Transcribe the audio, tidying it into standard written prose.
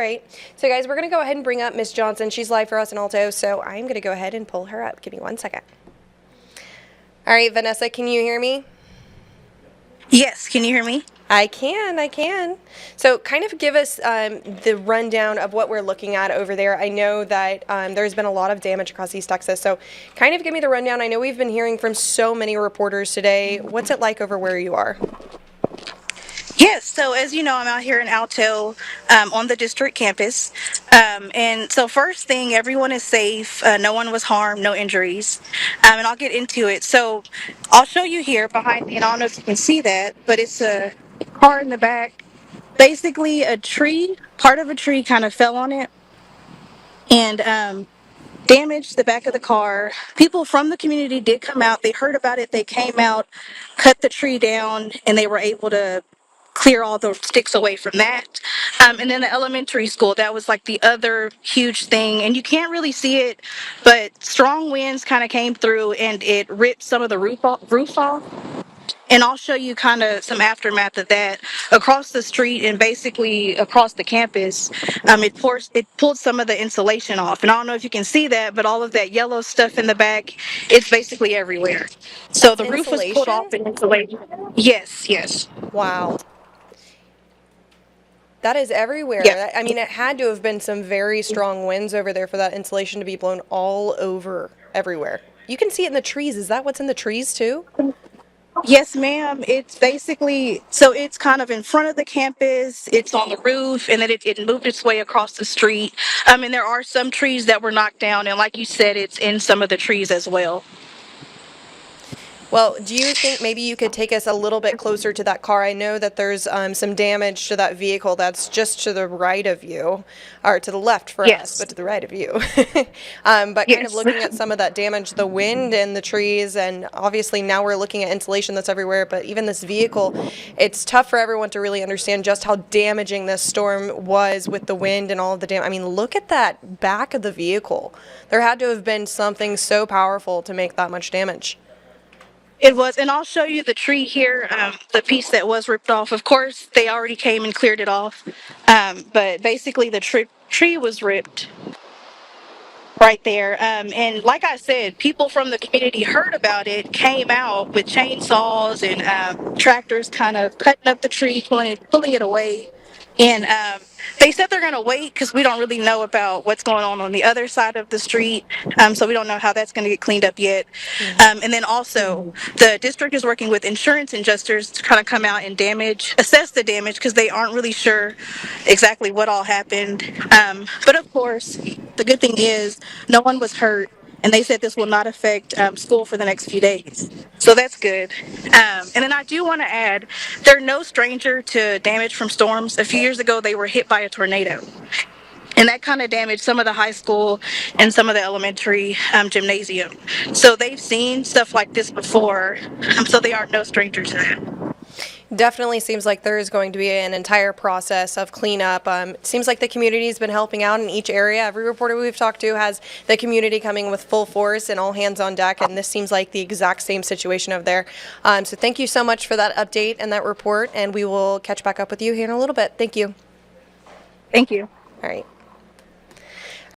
All right, so guys, we're going to go ahead and bring up Miss Johnson. She's live for us in Alto, so I'm going to go ahead and pull her up. Give me 1 second. All right, Vanessa, can you hear me? Yes, can you hear me? I can. So kind of give us the rundown of what we're looking at over there. I know that there's been a lot of damage across East Texas, so kind of give me the rundown. I know we've been hearing from so many reporters today. What's it like over where you are? Yes, so as you know, I'm out here in Alto on the district campus. And so first thing, everyone is safe. No one was harmed, no injuries. And I'll get into it. So I'll show you here behind me, and I don't know if you can see that, but it's a car in the back. Basically, part of a tree kind of fell on it and damaged the back of the car. People from the community did come out. They heard about it. They came out, cut the tree down, and they were able to clear all the sticks away from that. And then the elementary school, that was like the other huge thing. And you can't really see it, but strong winds kind of came through and it ripped some of the roof off. And I'll show you kind of some aftermath of that across the street and basically across the campus. It pulled some of the insulation off, and I don't know if you can see that, but all of that yellow stuff in the back, it's basically everywhere. So That's the roof was pulled insulation? off and insulated. Yes. Wow. That is Yeah. everywhere. I mean, it had to have been some very strong winds over there for that insulation to be blown all over everywhere. You can see it in the trees. Is that what's in the trees too? Yes, ma'am. It's basically, so it's kind of in front of the campus, it's on the roof, and then it moved its way across the street. And there are some trees that were knocked down, and like you said, it's in some of the trees as well. Well, do you think maybe you could take us a little bit closer to that car? I know that there's some damage to that vehicle that's just to the right of you, or to the left for us, Yes. but to the right of you. But kind of Yes. looking at some of that damage, the wind and the trees, and obviously now we're looking at insulation that's everywhere, but even this vehicle, it's tough for everyone to really understand just how damaging this storm was with the wind and all of the damage. I mean, look at that back of the vehicle. There had to have been something so powerful to make that much damage. It was, and I'll show you the tree here, the piece that was ripped off. Of course, they already came and cleared it off, but basically the tree was ripped right there. And like I said, people from the community heard about it, came out with chainsaws and tractors, kind of cutting up the tree, pulling it away. And they said they're going to wait because we don't really know about what's going on the other side of the street. So we don't know how that's going to get cleaned up yet. And then also, the district is working with insurance adjusters to kind of come out and assess the damage because they aren't really sure exactly what all happened. But of course, the good thing is no one was hurt. And they said this will not affect school for the next few days. So that's good. And then I do want to add, they're no stranger to damage from storms. A few years ago, they were hit by a tornado. And that kind of damaged some of the high school and some of the elementary gymnasium. So they've seen stuff like this before. So they are no stranger to that. Definitely seems like there is going to be an entire process of cleanup. It seems like the community's been helping out in each area. Every reporter we've talked to has the community coming with full force and all hands on deck, and this seems like the exact same situation over there. So thank you so much for that update and that report, and we will catch back up with you here in a little bit. Thank you. Thank you. All right.